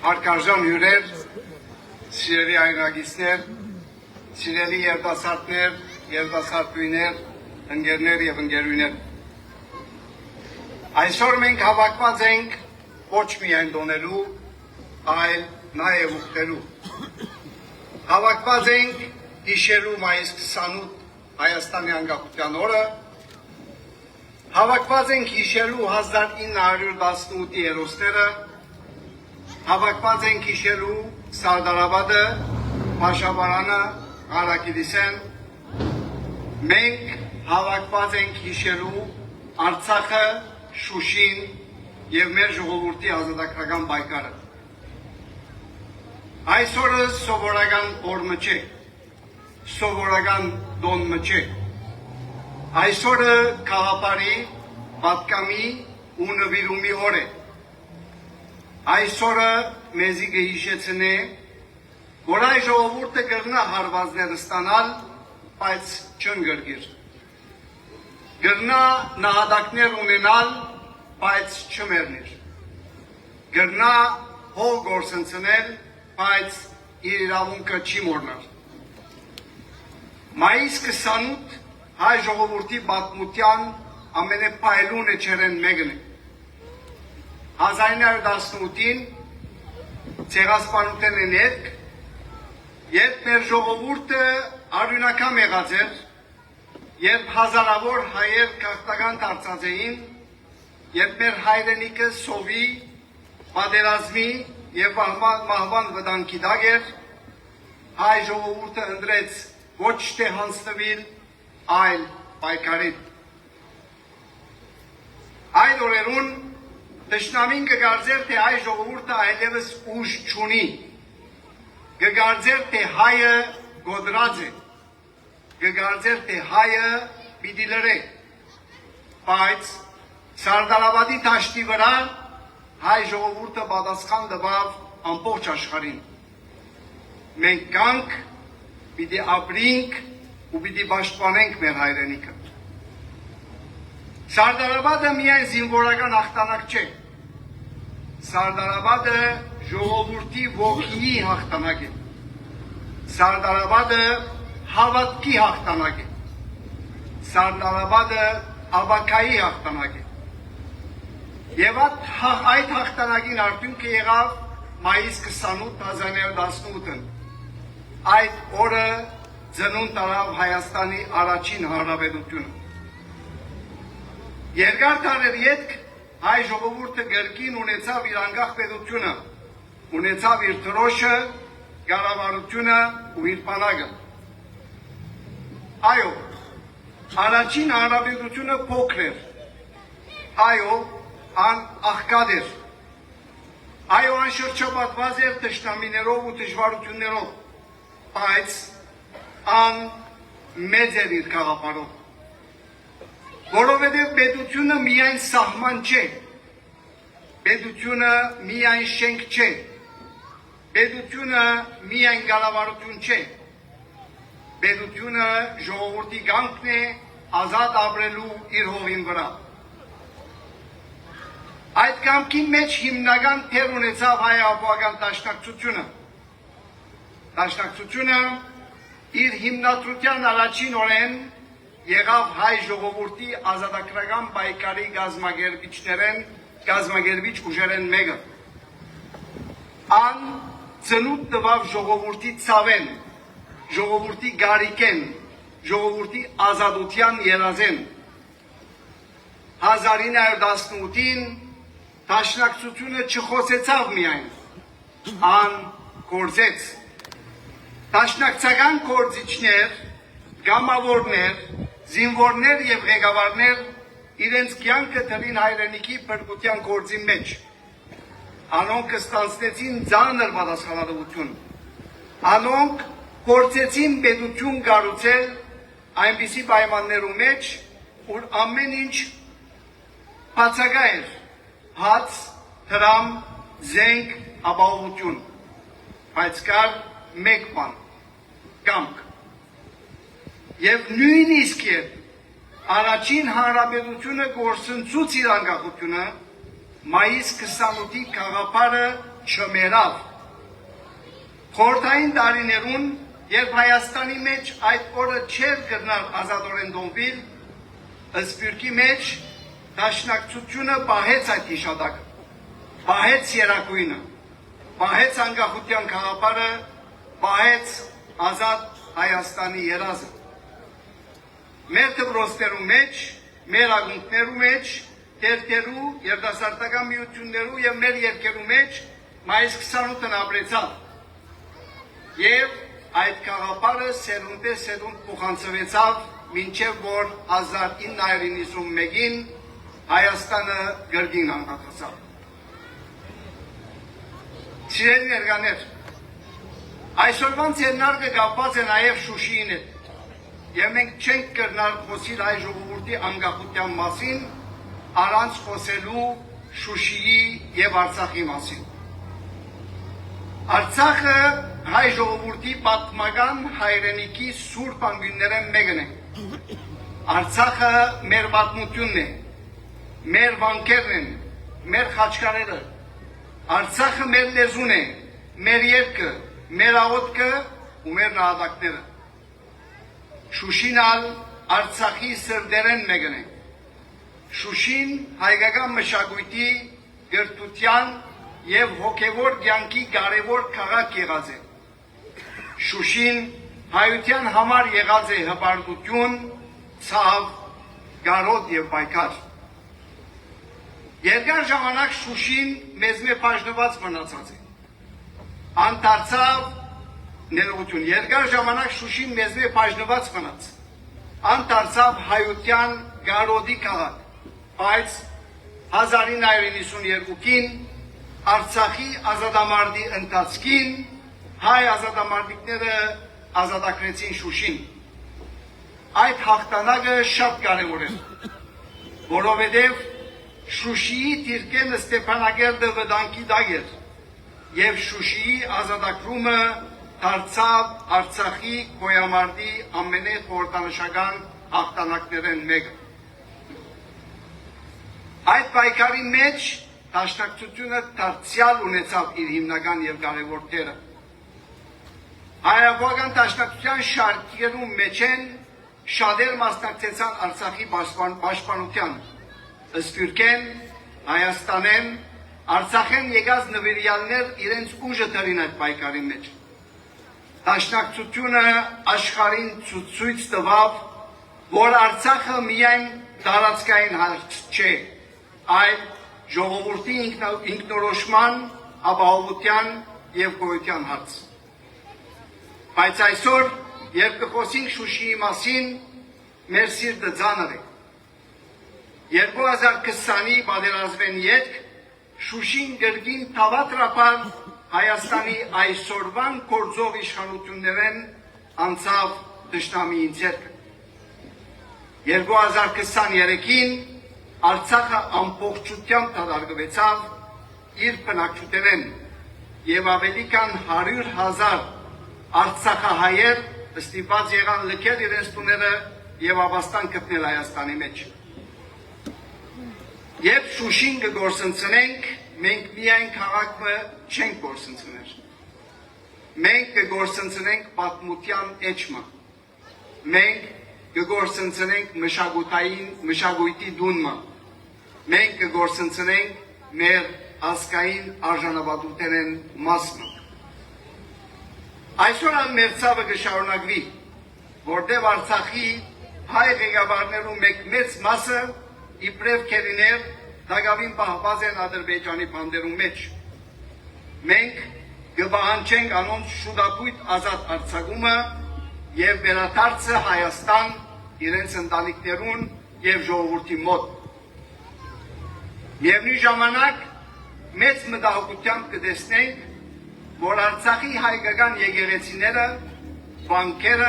Հարկարժան հյուրեր, սիրելի հայրագիստներ, սիրելի երիտասարդներ, երիտասարդուհիներ, ընկերներ եւ ընկերուհիներ։ Այսօր մենք հավաքված ենք ոչ միայն դոնելու, այլ նաեւ ուխտելու։ Հավաքված ենք հիշելու մայիս 28 Հայաստանի անկախության օրը, հավաքված ենք հիշելու 1918-ի հերոսները, հավաքված ենք հիշելու Սարդարաբադը, Փաշավարանը, Ղարաքիլիսեն, մենք հավաքված ենք հիշելու Արցախը, Շուշին եւ մեր ժողովրդի ազատագրական պայքարը։ Այսօրը սովորական օրը չէ, սովորական դոնը չէ։ Այսօրը քաղաքարի, պատկամի ու նվիրումի օր է։ Այսօրը մեզի կհիշեցնե, որ այ ժողովուրդը կգնա հարվածներ ստանալ, բայց չընկրկիր։ Կգնա նահատակներ ունենալ, բայց չմեռնիր։ Կգնա հող գործընծնել, բայց իր իրավունքը չի մոռնալ։ Մայիս 28 հայ ժողովրդի պատմության ամենափայլուն էջերեն մեկն է։ 1918-ին ցեղասպանության ներք, երբ մեր ժողովուրդը արյունաքամ եղած էր, երբ հազարավոր հայեր քաղաքական դարձած էին, երբ մեր հայրենիքը սովի, պատերազմի եւ մահվան վտանգի տակ էր, հայ ժողովուրդը ընտրեց ոչ թե հանձնվել, այլ պայքարել։ Այդ օրերուն Տշնամին կգարձեր, թե հայ ժողովուրդը այլևս ուժ չունի, կգարձեր, թե հայը գոդրած է, կգարձեր, թե հայը պիտի լրե, բայց Սարդարաբադի դաշտի վրա հայ ժողովուրդը պատասխան տվավ ամբողջ աշխարհին։ Մենք կանք, պիտի ապրենք ու պիտի պաշտպանենք մեր հայրենիքը։ Սարդարաբադը միայն զինվորական հաղթանակ չէ։ Սարդարաբադը ժողովրդի ոգիի հաղթանակ է։ Սարդարաբադը հավատքի հաղթանակ է։ Սարդարաբադը ավակայի հաղթանակ է։ Եվ այդ հաղթանակին արդյունքը եղավ մայիս 28 1918-ն։ Այդ օրը ծնունդ տարավ Հայաստանի առաջին հանրապետությունը։ Երկար տարեր ետք հայ ժողովուրդը գրքին ունեցավ իր անկախ պետությունը, ունեցավ իր դրոշը, կառավարությունը ու իր բանակը։ Այո, առաջին հանրապետությունը փոքր էր։ Այո, ան աղքատ էր։ Այո, ան շրջապատված էր թշնամիներով ու դժվարություններով, բայց ան մեծ էր իր գաղափարով։ Որովհետև պետությունը միայն սահման չէ, պետությունը միայն շենք չէ, պետությունը միայն կառավարություն չէ, պետությունը ժողովրդի կյանքն է ազատ ապրելու իր հողին վրա։ Այդ կամքի մեջ հիմնական թեր ունեցավ հայ ապահովական դաշնակցությունը։ Դաշնակցությունը իր հիմնադրության առաջին օրեն եղավ հայ ժողովրդի ազատագրական պայքարի գազམ་ագերբիչ ուժերեն մեկը։ Ան ծնունդ տվավ ժողովրդի ցավեն, ժողովրդի գարիկեն, ժողովրդի ազատության երազեն։ 1918-ին դաշնակցությունը չխոսեցավ միայն, ան գործեց։ Դաշնակցական գործիչներ, գամավորներ, զինվորներ եւ ղեկավարներ իրենց կյանքը դրին հայրենիքի փրկության գործի մեջ։ Անոնք ստանձնեցին ծանր պատասխանատվություն։ Անոնք փորձեցին պետություն կառուցել այնպիսի պայմաններում մեջ, որ ամեն ինչ բացակա էր, հաց, դրամ, զենք, ապահովություն, բայց կար մեկ բան, կամք։ Եվ նույնիսկ երբ առաջին հանրապետությունը գործընծուց իր անկախությունը, մայիս 28-ի գաղափարը չմերավ։ Խորհրդային տարիներուն, երբ Հայաստանի մեջ այդ օրը չէր կրնար ազատորեն դոմվիլ, ըսպյուրքի մեջ դաշնակցությունը պահեց այդ հիշադակը, պահեց երակույնը, պահեց անկախության գաղափարը, պահեց ազատ Հայաստանի երազը։ Մեր դպրոցներու մեջ, մեր ակումբներու մեջ, թերթերու, երիտասարդական միություններու եւ մեր երկերու մեջ մայիս 28-ն ապրեցավ։ Եվ այդ գաղափարը սերունդե սերունդ փոխանցվեցավ մինչև որ 1991-ին Հայաստանը գրգին անկախացավ։ Սիրելի ներկաներ, այսօրվան ձեռնարկը կապված է նաև Շուշիին հետ, եւ մենք չենք կրնար խոսիլ հայ ժողովրդի անկախության մասին, առանց խոսելու Շուշիի եւ Արցախի մասին։ Արցախը հայ ժողովրդի պատմական հայրենիքի սուրբ անկյուններեն մեկն է։ Արցախը մեր պատմությունն է, մեր վանքերն են, մեր խաչքարերը։ Արցախը մեր լեզուն է, մեր երկը, մեր աղոթքը ու մեր նահատակները։ Շուշին ալ Արցախի սրդերեն մեկն է։ Շուշին հայկական մշակույթի, գրթության եւ հոգեվոր կյանքի կարևոր քաղաք եղած է։ Շուշին հայության համար եղած է հպարտություն, ցավ, գարոտ եւ պայքար։ Երկար ժամանակ Շուշին մեզմե բաժնված մնացած է։ Անդարձավ ներողություն, երկար ժամանակ Շուշին մեզմե բաժնված մնաց։ Անդարձավ հայության գարոտի քաղաք, բայց 1992-ին Արցախի ազատամարտի ընթացքին հայ ազատամարտիկները ազատագրեցին Շուշին։ Այդ հաղթանակը շատ կարևոր է, որովհետև Շուշիի դիրքեն Ստեփանագերդը վտանգի տակ էր, եւ Շուշիի ազատագրումը դարձավ Արցախի գոյամարտի ամենախորհրդանշական հաղթանակներն մեկը։ Այդ պայքարի մեջ դաշնակցությունը դարձյալ ունեցավ իր հիմնական եւ կարևոր դերը։ Հայաբական դաշնակցության շարքերու մեջ են շատեր մասնակցեցան Արցախի պաշտպանության, Սփյուռքեն, Հայաստանեն, Արցախեն եկած նվիրյալներ իրենց ուժը դրին այդ պայքարի մեջ։ Դաշնակցությունը աշխարհին ցույց տվավ, որ Արցախը միայն տարածքային հարց չէ, այլ ժողովրդի ինքնորոշման, ապահովության եւ գոյության հարց։ Բայց այսօր, երբ կխոսենք Շուշիի մասին, մեր սիրտը ծանր է։ 2020-ի պատերազմեն ետք Շուշին գրգին թավատրապար Հայաստանի այսօրվան գործող իշխանություններեն անցավ թշնամիի ձեռքը։ 2023-ին Արցախը ամբողջությամբ դադարեցավ իր բնակչութենեն եւ ավելի քան 100,000 արցախահայեր ստիպված եղան լքել իրենց տուները եւ ապաստան գտնել Հայաստանի մեջ։ Երբ Շուշին կգործընծնենք, մենք միայն քաղաքը չենք գործընծներ։ Մենք կգործընծնենք պատմության էջը։ Մենք կգործընծնենք մշակույթի դունը։ Մենք կգործընծնենք մեր ազգային արժանապատվության մասը։ Այսօր մեր ցավը կշարունակվի, որտեղ Արցախի հայ ղեկավարներու մեծ մասը իբրև քերիներ դակավին պահված են Ադրբեջանի բանդերու մեջ։ Մենք կպահանջենք անոնց շուտապույտ ազատ արձակումը եւ վերադարձը Հայաստան իրենց ընտանիքներուն եւ ժողովրդի մոտ։ Միևնույն ժամանակ մեծ մտահոգությամբ կտեսնենք, որ Արցախի հայկական եկեղեցիները, բանկերը,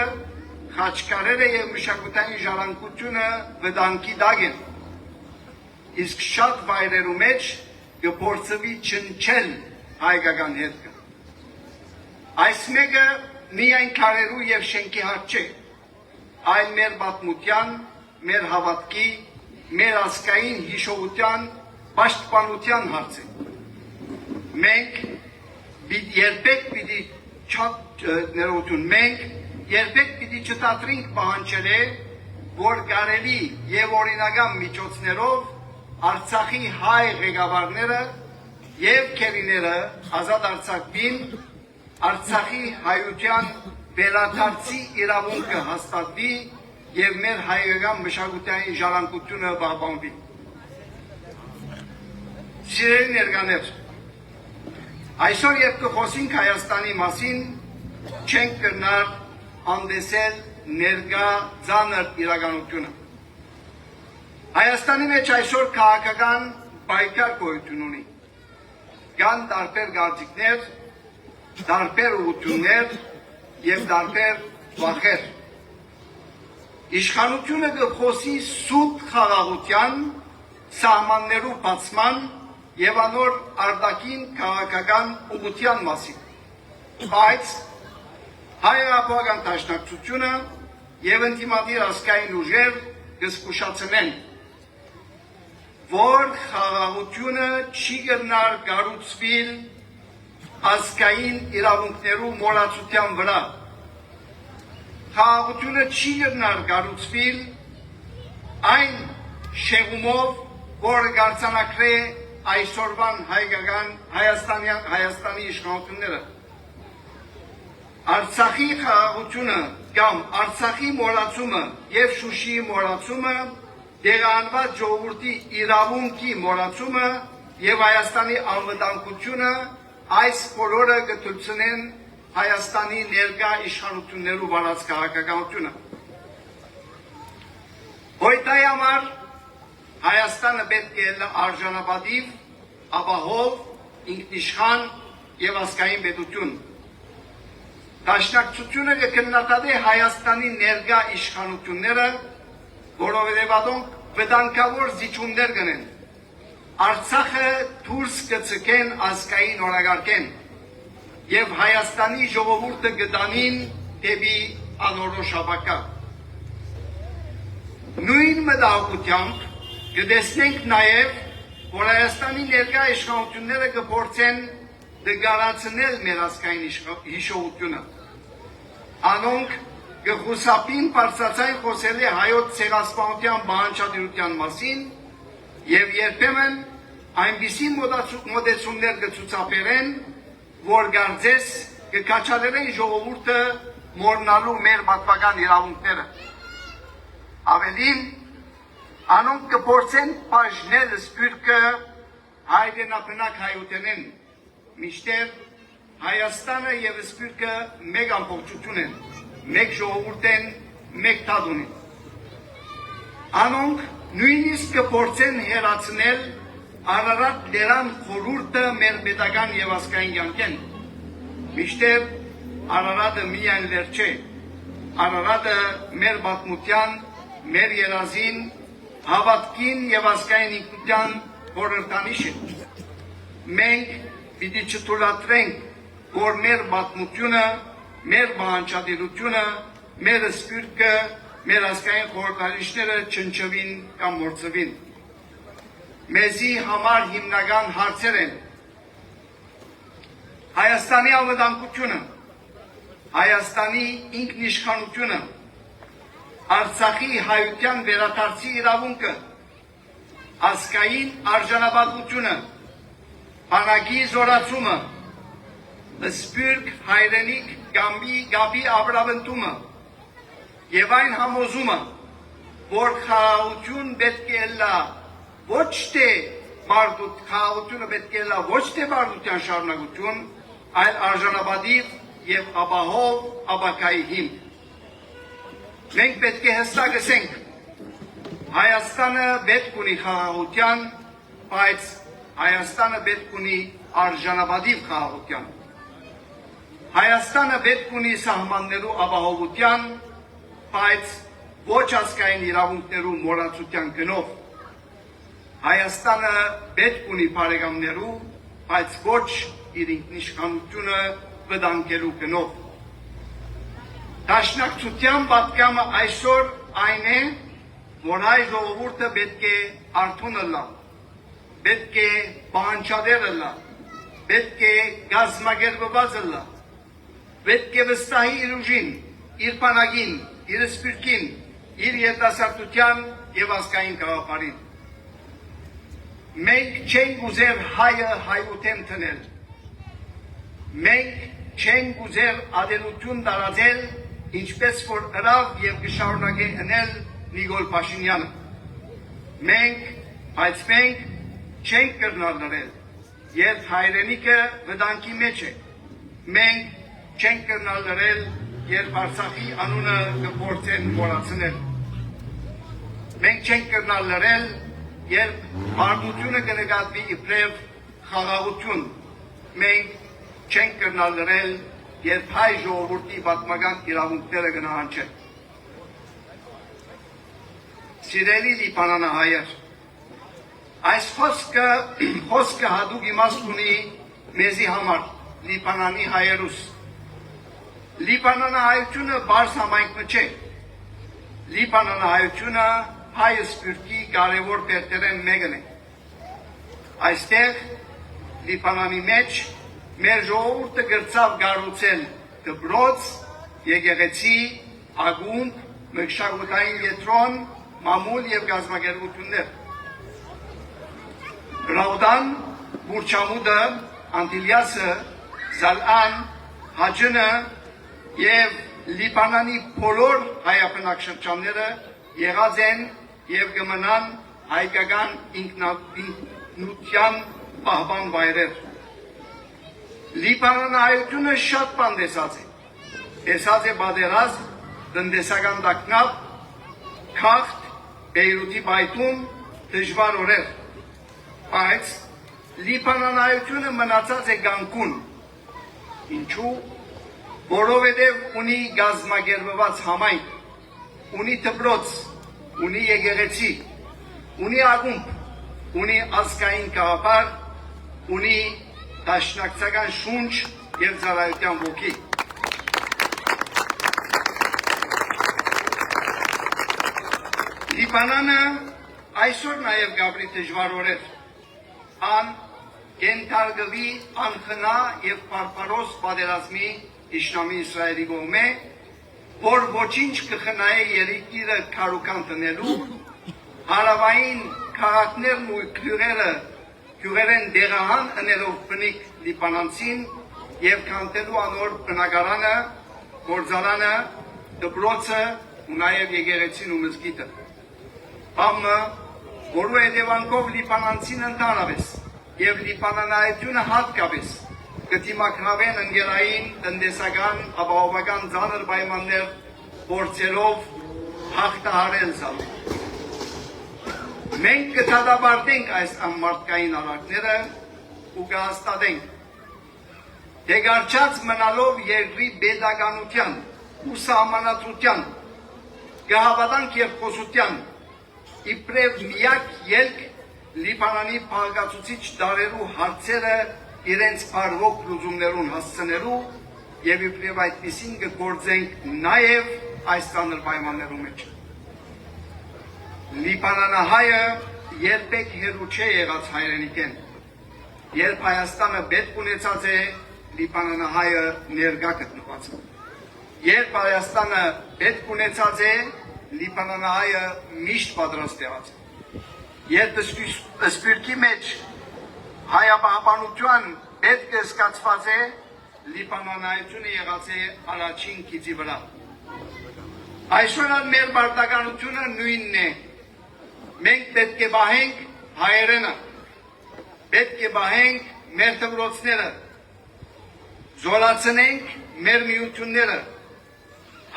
խաչքարերը եւ մշակութային ժառանգությունը վտանգի տակ են։ Իսկ շատ վայրերու մեջ կփորձվի չնչել հայկական հետքը։ Այս մեկը միայն քարերու եւ շենքի հարց չէ, այլ մեր պատմության, մեր հավատքի, մեր ազգային հիշողության պաշտպանության հարց է։ Մենք երբեք պիտի չտատրենք պահանջել, որ կարելի եւ օրինական միջոցներով Արցախի հայ ղեկավարները եւ քերիները ազատ Արցախին Արցախի հայության վերադարձի իրավունքը հաստատվի եւ մեր հայկական մշակութային ժառանգությունը պահպանվի։ Սիրելի ներկաներ, այսօր երբ կխոսենք Հայաստանի մասին, չենք կրնար հանդեսել ներկա ծանր իրականությունը։ Հայաստանի մեջ այսօր քաղաքական պայքար գոյություն ունի։ Կան տարբեր գործիքներ, տարբեր ուղղություններ եւ տարբեր վախեր։ Իշխանությունը կխոսի սուտ խաղաղության, սահմաններու բացման եւ անոր արտաքին քաղաքական ուղղության մասին։ Բայց հայ-ապական դաշնակցությունը եւ ընդդիմադիր ազգային ուժեր կզգուշացնեն, որ խաղաղությունը չի կրնար կառուցվել ազգային իրավունքներու մոռացության վրա։ Խաղաղությունը չի կրնար կառուցվել այն շեղումով, որը կարձանակրե այսօրվան Հայաստանի իշխանությունները։ Արցախի խաղաղությունը կամ Արցախի մոռացումը եւ Շուշիի մոռացումը, դեղանված ժողովրդի իրավունքի մոռացումը եւ Հայաստանի անվտանգությունը այս բոլորը կթույլատնեն Հայաստանի ներկա իշխանություններու վարած քաղաքականությունը։ Հոյտայի համար Հայաստանը պետք է արժանապատիվ, ապահով, ինքնիշխան եւ ազգային պետություն։ Դաշնակցությունը կքննադատի Հայաստանի ներկա իշխանությունները, որովհետև ադոնք վտանգավոր զիջումներ կնեն։ Արցախը դուրս կցկեն ազգային օրագարկեն եւ Հայաստանի ժողովուրդը կդանին դեպի անորոշ ապագա։ Նույն մտահոգությամբ կտեսնենք նաեւ, որ Հայաստանի ներկա իշխանությունները կփորձեն դգարացնել մեր ազգային հիշողությունը։ Անոնք կխուսափին բարձրացային խոսելի հայոց ցեղասպանության բանջարդության մասին եւ երբեմն այնպիսի մոտեցումներ կցուցաբերեն, որ գարձես կկաչալերեն ժողովուրդը մոռնալու մեր պատմական իրավունքները։ Ավելին, անոնք կփորձեն բաժնել սփյուռքը հայրենաբնակ հայութենեն, մինչդեռ Հայաստանը եւ սփյուռքը մեկ ամբողջություն են, մեկ ժողովուրդ են, մեկ թադ ունեն։ Անոնք նույնիսկ կփորձեն հեռացնել Արարատ լերան խորհուրդը մեր պետական եւ ազգային կյանքեն։ Մինչդեռ Արարատը միայն լեր չէ, Արարատը մեր պատմության, մեր երազին, հավատքին եւ ազգային ինքնության խորհրդանիշ է։ Մենք պիտի չթույլատրենք, որ մեր պատմությունը, մեր բանջարդությունը, մեր սփյուռքը, մեր ազգային խորհրդանիշները չնչվին կամ մորցվին։ Մեզի համար հիմնական հարցեր են Հայաստանի անվտանգությունը, Հայաստանի ինքնիշխանությունը, Արցախի հայության վերադարձի իրավունքը, ազգային արժանապատվությունը, բանակի զորացումը, սփյուռք հայրենիք գաբի ապրավենտումը եւ այն համոզումը, որ խաղաղություն պետք է լա ոչ թե խաղաղությունը պետք է լա ոչ թե բարդության շարունակություն, այլ արժանապատիվ եւ ապահով ապագայի հիմք։ Մենք պետք է հստակ ասենք, Հայաստանը պետք ունի խաղաղության, բայց Հայաստանը պետք ունի արժանապատիվ խաղաղության։ Հայաստանը պետք ունի սահմաններու ապահովության, բայց ոչ ազգային իրավունքներու մոռացության գնով։ Հայաստանը պետք ունի բարեկամներու, բայց ոչ իր ինքնիշխանությունը վտանգելու գնով։ Դաշնակցության պատգամը այսօր այն է, որ հայ ժողովուրդը պետք է արթուն լա, պետք է պահանջադեր լա, պետք է գազմագերբված լա, պետք է վստահի իր ուժին, իր բանակին, իր սպիրտին, իր երիտասարդության եւ ազգային գաղափարին։ Մենք չենք ուզեր հայը հայութեն թնել, մենք չենք ուզեր ադելություն տարածել, ինչպես որ հրավ եւ կշարունակե ընել Նիկոլ Փաշինյանը։ Բայց մենք չենք կրնալ լրել, երբ հայրենիքը վտանգի մեջ է, մենք չենք կրնալ լրել, երբ Արցախի անունը կփորձեն մոռացնել, մենք չենք կրնալ լրել, երբ բռնությունը կնկատվի իբրև խաղաղություն, մենք չենք կրնալ լրել, երբ հայ ժողովրդի պատմական իրավունքները կնահանջեն։ Սիրելի լիբանանահայեր, այս խոսքը հատուկ իմաստ ունի մեզի համար, Լիբանանի հայերուս։ Լիբանանահայությունը բարձ համայնքը չէ։ Լիբանանահայությունը հայ սպիրտի կարևոր բերտերեն մեկն է։ Այստեղ Լիբանանի մեջ մեր ժողովուրդը գրծավ գառուցել դպրոց, եկեղեցի, ակումբ, մշակութային կենտրոն, մամուլ եւ գազագերբություններ։ Ռաուդան, Բուրչամուդը, Անտիլիասը, Զալան, Հաջնը եւ Լիբանանի բոլոր հայաբնակչությունները եղած են եւ կմնան հայկական ինքնության պահպան վայրեր։ Լիբանանահայությունը շատ բան տեսած է։ Տեսած է պատերազմ, տնտեսական տագնապ, քաղց, Բեյրութի պայթում, դժվար օրեր։ Բայց Լիբանանահայությունը մնացած է կանգուն։ Ինչու՞։ Որովհետև ունի գազմագերբված համայնք, ունի դպրոց, ունի եկեղեցի, ունի ակումբ, ունի ազգային գաղափար, ունի դաշնակցական շունչ եւ ծառայության ոգի։ Լիբանանը այսօր նաեւ գաբրի դժվար օրեր, ան կենթարկվի անխնա եւ բարբարոս պատերազմի Իշնամի Իսրայելի կողմէ, որ ոչինչ կխնայե երիկիրը քարուքան տնելու, հարավային քաղաքներն ու գյուղերեն դեղահան ընելով բնիկ լիբանանցին եւ կանտելու անոր բնակարանը, գործարանը, դպրոցը ու նաեւ եկեղեցին ու մզկիթը։ Բամը, որու հետևանքով լիբանանցին ընդհանրապես եւ լիբանանահայությունը հատկապես կդիմակրավեն ընկերային, տնտեսական, ապահովական ծանր պայմաններ փորձելով հաղթահարել զալ։ Մենք կդատապարտենք այս անմարդկային արարքները ու կհաստատենք, թե գարչած մնալով երկրի պետականության ու սահմանադրության, կհավատանք երկխոսության, իբրև միակ ելք Լիբանանի փաղկացուցիչ դարերու հարցերը իրենց բարվոք լուծումներուն հասցնելու եւ իբրև այդպիսին կգործենք նաեւ այս ծանր պայմաններու մեջ։ Լիբանանահայը երբեք հեռու չէ եղած հայրենիքեն։ Երբ Հայաստանը պետք ունեցած է, Լիբանանահայը ներկա գտնված է։ Երբ Հայաստանը պետք ունեցած է, Լիբանանահայը միշտ պատրաստ եղած է։ Երբ սպիրտի մեջ հայապահպանության պետք է զգացված է, Լիբանանահայությունը եղած է առաջին քիծի վրա։ Այսօր մեր պարտականությունը նույնն է։ Մենք պետք է պահենք հայերենը, պետք է պահենք մեր դպրոցները, զորացնենք մեր միությունները,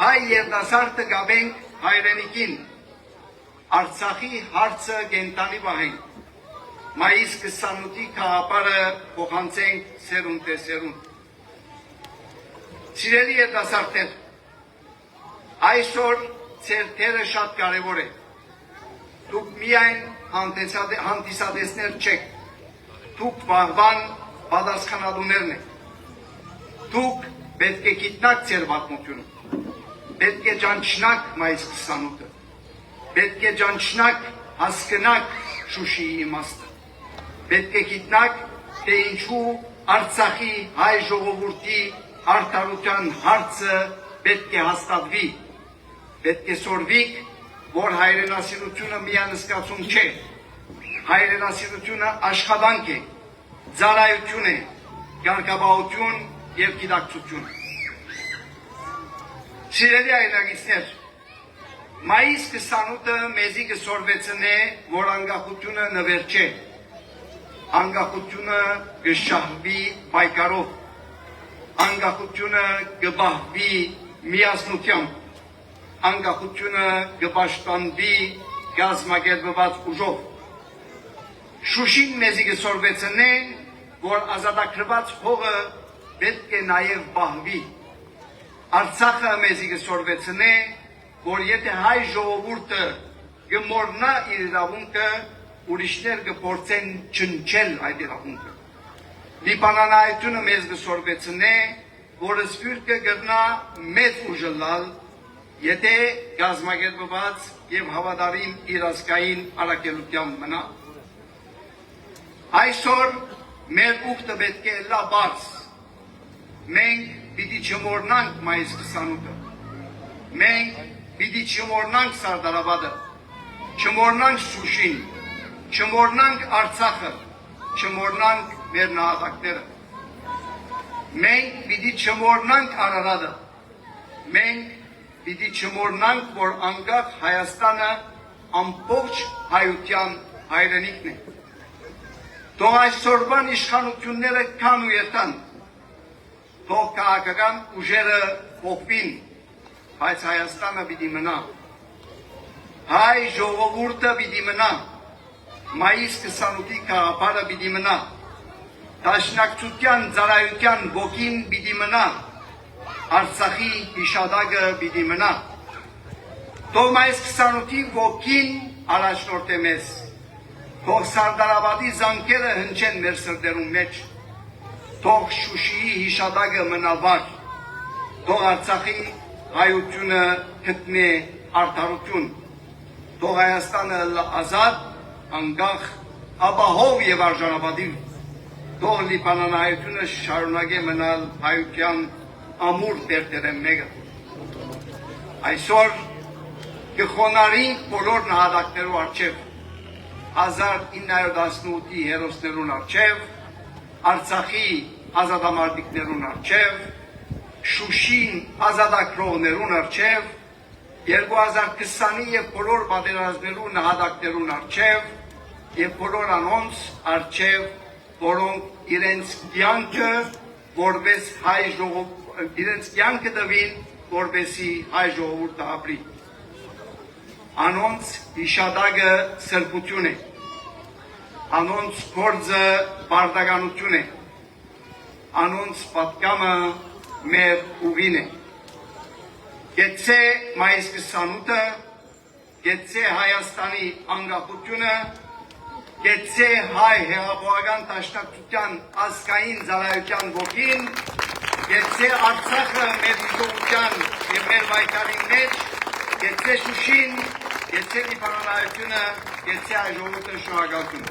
հայ երիտասարդը գաբենք հայրենիքին, Արցախի հարցը կենտանի պահենք, մայիս 28-ի գաղափարը փոխանցենք սերունդ դե սերունդ։ Սիրելի երիտասարդներ, այսօր ձեր դերը շատ կարևոր է։ Դուք միայն հանդիսատեսներ չեք, դուք վաղվան պատասխանատուներն եք։ Դուք պետք է գիտնաք ձեր պատմությունը, պետք է ճանչնաք մայիս 28-ը, պետք է ճանչնաք հասկնաք Շուշիի իմաստը։ պետք է գիտնաք, թե ինչու Արցախի հայ ժողովրդի արդարության հարցը պետք է հաստատվի, պետք է սորվիկ, որ հայրենասիրությունը միանսկացում չէ, հայրենասիրությունը աշխատանք է, ծառայություն է, կարգապահություն և գիտակցություն։ Սիրելի հայրենագիտներ, մայիս 28-ը մեզի կսորվեցնե, որ անկախությունը նվեր չէ, անկախությունը կշահվի պայքարով, անկախությունը կբահվի միասնությամբ, անկախությունը կպաշտպանվի կազմակերպված ուժով։ Շուշին մեզի կսորվեցնե, որ ազատագրված հողը պետք է նաև պահվի։ Արցախը մեզի կսորվեցնե, որ եթե հայ ժողովուրդը կմոռնա իր իրավունքը, ուրիշներ կփորձեն չնչել այդ իրավունքը։ Լիբանանայությունը մեզ կսորվեցնե, որ սփյուռքը կգտնա մեծ ուժը լալ, եթե կազմակերպված և հավատարիմ իր ազգային առաքելությամբ մնա։ Այսօր մեր ուխտը պետք է լա բարձ։ Մենք պիտի չմոռնանք մայիս 28-ը։ Մենք պիտի չմոռնանք Սարդարավադը, չմոռնանք Շուշին, չմոռնանք Արցախը, չմոռնանք մեր նահատակները։ Մենք պիտի չմոռնանք Արարատը։ Մենք պիտի չմոռնանք, որ անկախ Հայաստանը ամբողջ հայության հայրենիքն է։ Թող այսօրվան իշխանությունները կան ու երթան, թող քաղաքական ուժերը փոխվին, բայց Հայաստանը պիտի մնա, հայ ժողովուրդը պիտի մնա, մայիս 28-ի գաղափարը պիտի մնա, դաշնակցության ծառայության ոգին պիտի մնա, Արցախի հիշատակը պիտի մնա։ Թող մայիս 28-ի ոգին առաջնորդե մեզ, թող Սարդարավադի զանգերը հնչեն մեր սրտերում մեջ, թող Շուշիի հիշատակը մնա վար, թող Արցախի հայությունը գտնե արդարություն, թող Հայաստանը ազատ, անկախ, ապահով և արժանապատիվ, թող Լիբանանայությունը շարունակե մնալ հայության ամուր տերտերեն մեկը։ Այսօր կխոնարհենք բոլոր նահատակներու առջև, 1918-ի հերոսներուն առջև, Արցախի ազատամարտիկներուն առջև, Շուշին ազատագրողներուն առջև, 2020-ի և բոլոր պատերազմներու նահատակներուն առջև և բոլոր անոնց առջև, որոնք իրենց կյանքը որպես հայ ժողովուրդ իրենց կյանքը տվին, որպեսզի հայ ժողովուրդը ապրի։ Անոնց հիշատակը սրբություն է, անոնց գործը պարտականություն է, անոնց պատկամը մեր ուղին է։ Գեցե մայիս 28-ը, գեցե Հայաստանի անկախությունը, գեցե հայ հեղափոխական դաշնակցության ազգային ծառայության ոգին, գեցե Արցախը մեր հիշողության և մեր պայքարի մեջ, գեցե Շուշին, գեցե Լիբանանայությունը, գեցե հայ ժողովուրդը, շնորհակալություն։